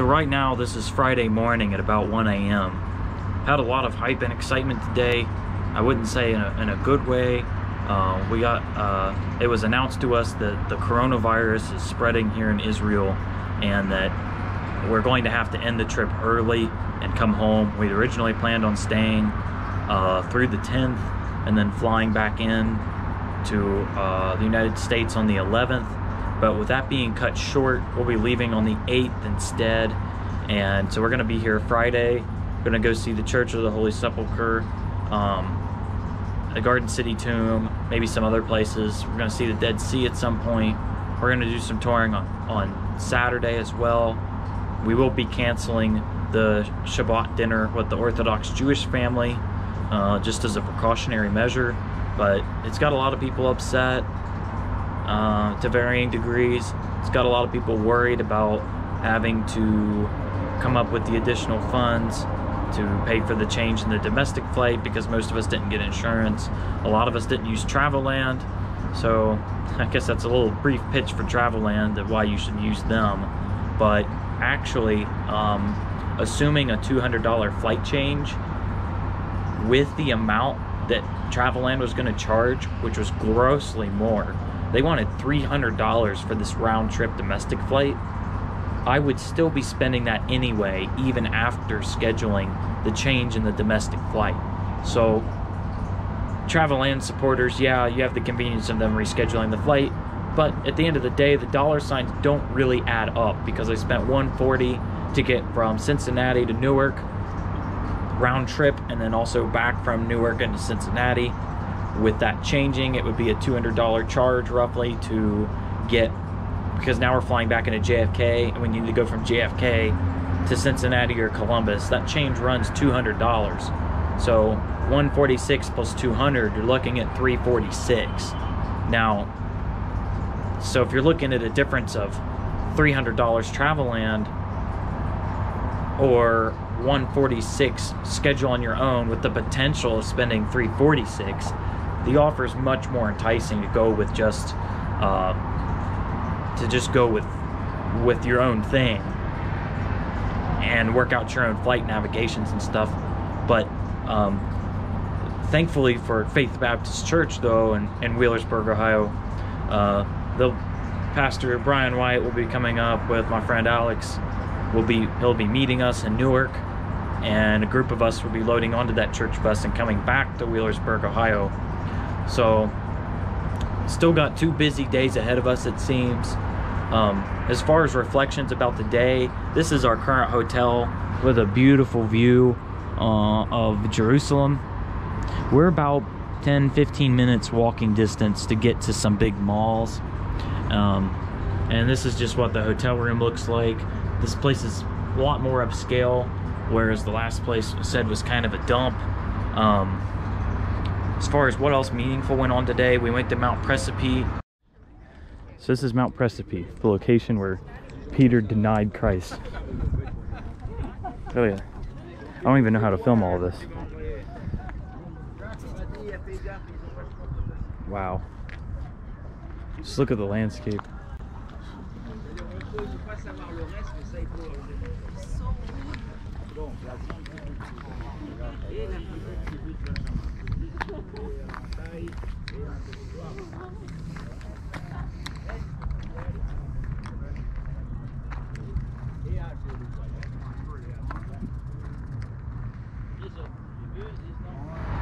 So right now, this is Friday morning at about 1 a.m. Had a lot of hype and excitement today. I wouldn't say in a good way. It was announced to us that the coronavirus is spreading here in Israel and that we're going to have to end the trip early and come home. We'd originally planned on staying through the 10th and then flying back in to the United States on the 11th. But with that being cut short, we'll be leaving on the 8th instead. And so we're gonna be here Friday. We're gonna go see the Church of the Holy Sepulchre, the Garden City Tomb, maybe some other places. We're gonna see the Dead Sea at some point. We're gonna do some touring on Saturday as well. We will be canceling the Shabbat dinner with the Orthodox Jewish family, just as a precautionary measure. But it's got a lot of people upset to varying degrees. It's got a lot of people worried about having to come up with the additional funds to pay for the change in the domestic flight because most of us didn't get insurance. A lot of us didn't use Traveland. So I guess that's a little brief pitch for Traveland of why you should use them. But actually, assuming a $200 flight change with the amount that Traveland was going to charge, which was grossly more, they wanted $300 for this round trip domestic flight. I would still be spending that anyway, even after scheduling the change in the domestic flight. So Traveland supporters, yeah, you have the convenience of them rescheduling the flight, but at the end of the day, the dollar signs don't really add up because I spent $140 to get from Cincinnati to Newark round trip, and then also back from Newark into Cincinnati. With that changing, it would be a $200 charge roughly to get, because now we're flying back into JFK and we need to go from JFK to Cincinnati or Columbus. That change runs $200. So 146 plus 200, you're looking at 346. Now, so if you're looking at a difference of $300 Traveland or 146 schedule on your own with the potential of spending 346, the offer is much more enticing to go with just go with your own thing and work out your own flight navigations and stuff. But thankfully for Faith Baptist Church though in Wheelersburg, Ohio, the pastor Brian White will be coming up with my friend Alex. He'll be meeting us in Newark, and a group of us will be loading onto that church bus and coming back to Wheelersburg, Ohio. So still got 2 busy days ahead of us, it seems. As far as reflections about the day, this is our current hotel with a beautiful view of Jerusalem. We're about 10-15 minutes walking distance to get to some big malls. And this is just what the hotel room looks like. This place is a lot more upscale, whereas the last place said was kind of a dump. As far as what else meaningful went on today, we went to Mount Precipice. So this is Mount Precipice, the location where Peter denied Christ. Oh yeah. I don't even know how to film all of this. Wow. Just look at the landscape.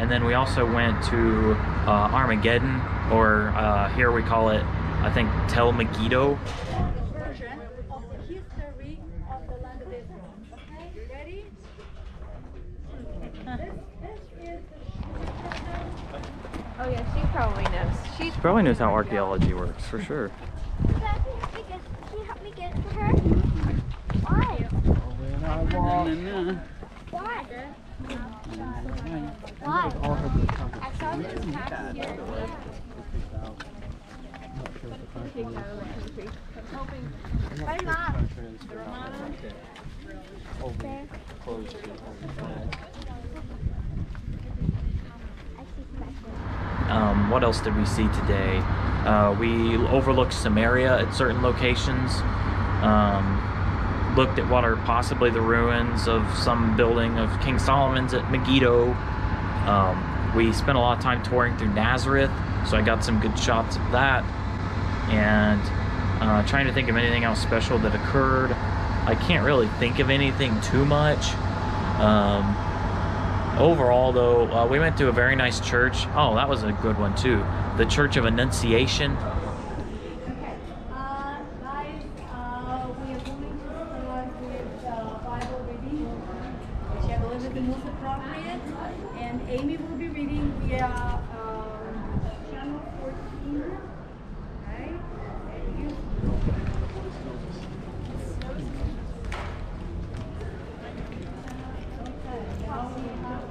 And then we also went to Armageddon, or here we call it, I think, Tel Megiddo. Version of the history of the land of Israel. Okay, ready? This is the... Oh yeah, she probably knows. She probably knows how archaeology works, for sure. Can you help me get it for her? Why? Why? Why? I saw this pack here. Why not? What else did we see today? We overlooked Samaria at certain locations. looked at what are possibly the ruins of some building of King Solomon's at Megiddo. We spent a lot of time touring through Nazareth, so I got some good shots of that. And trying to think of anything else special that occurred. I can't really think of anything too much. Overall, though, we went to a very nice church. Oh, that was a good one, too. The Church of Annunciation. Okay, guys, we are going to start with Bible reading, which I believe is the most appropriate. And Amy will be reading via channel 14. Okay, and you. Okay, now we have.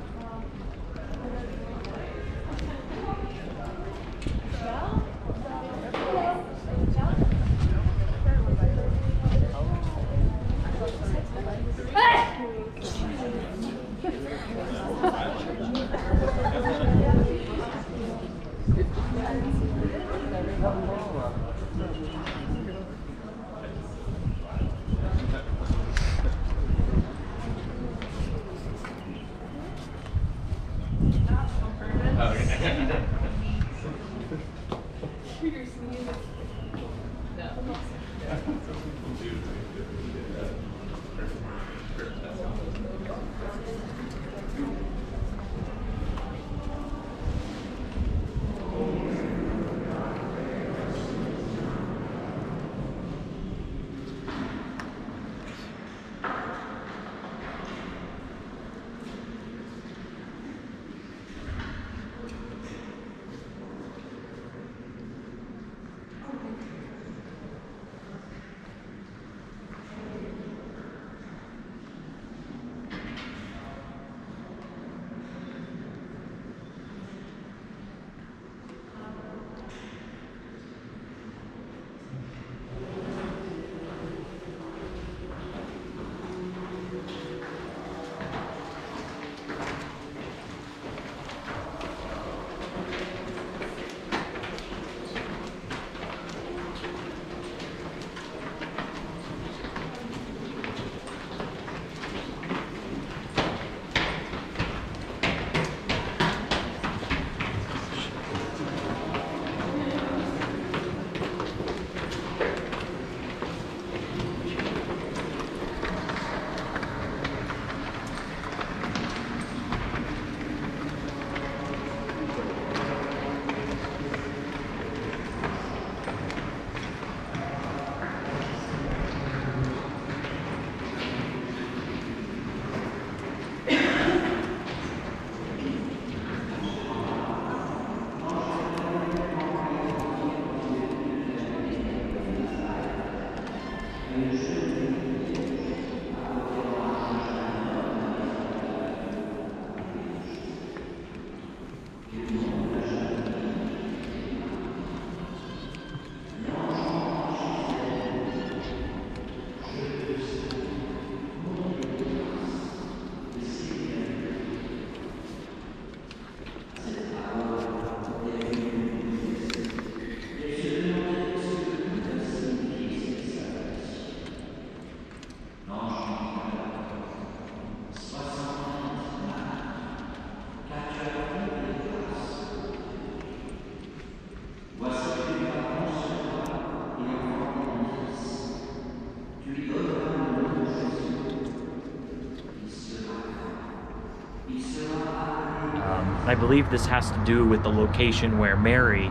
I believe this has to do with the location where Mary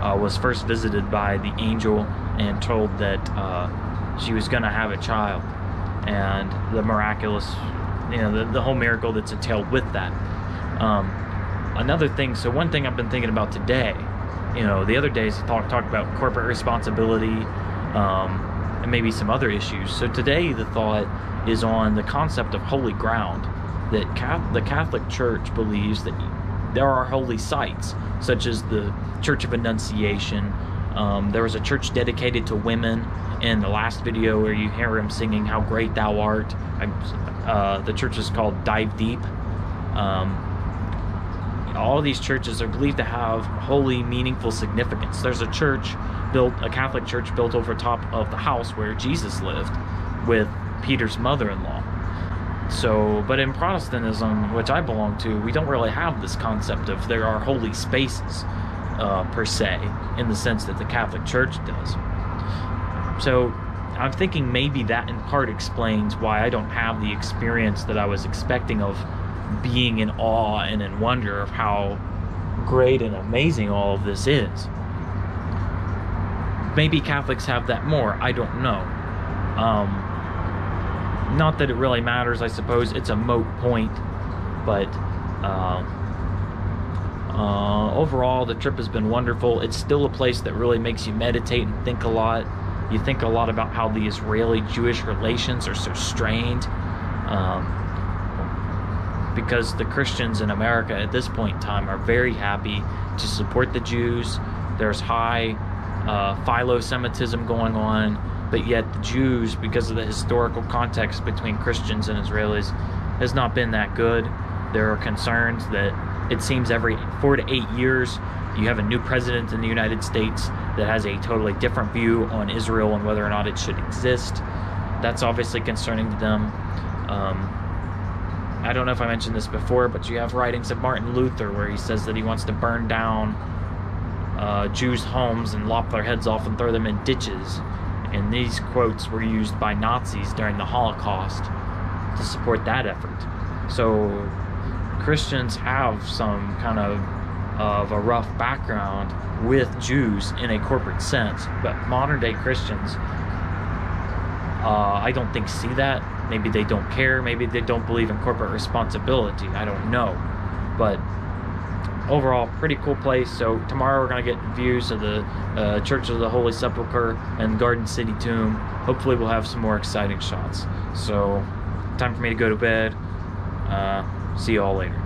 was first visited by the angel and told that she was going to have a child, and the miraculous, the whole miracle that's entailed with that. Another thing, so one thing I've been thinking about today, the other days talked about corporate responsibility and maybe some other issues. So today the thought is on the concept of holy ground, that the Catholic Church believes that there are holy sites, such as the Church of Annunciation. There was a church dedicated to women in the last video where you hear him singing "How Great Thou Art." The church is called Dive Deep. All of these churches are believed to have holy, meaningful significance. There's a Catholic church built over top of the house where Jesus lived, with Peter's mother-in-law. So, but in Protestantism, which I belong to, we don't really have this concept of there are holy spaces per se, in the sense that the Catholic Church does. So I'm thinking maybe that in part explains why I don't have the experience that I was expecting of being in awe and in wonder of how great and amazing all of this is. Maybe Catholics have that more, I don't know. Not that it really matters, I suppose. It's a moot point, but overall the trip has been wonderful. It's still a place that really makes you meditate and think a lot. You think a lot about how the Israeli-Jewish relations are so strained, because the Christians in America at this point in time are very happy to support the Jews. There's high philo-Semitism going on, but yet the Jews, because of the historical context between Christians and Israelis, has not been that good. There are concerns that it seems every 4 to 8 years you have a new president in the United States that has a totally different view on Israel and whether or not it should exist. That's obviously concerning to them. I don't know if I mentioned this before, but you have writings of Martin Luther where he says that he wants to burn down Jews' homes and lop their heads off and throw them in ditches. And these quotes were used by Nazis during the Holocaust to support that effort. So Christians have some kind of a rough background with Jews in a corporate sense, but modern day Christians, I don't think see that. Maybe they don't care, maybe they don't believe in corporate responsibility, I don't know. But overall, pretty cool place. So tomorrow we're going to get views of the Church of the Holy Sepulchre and Garden City Tomb. Hopefully we'll have some more exciting shots. So time for me to go to bed. See you all later.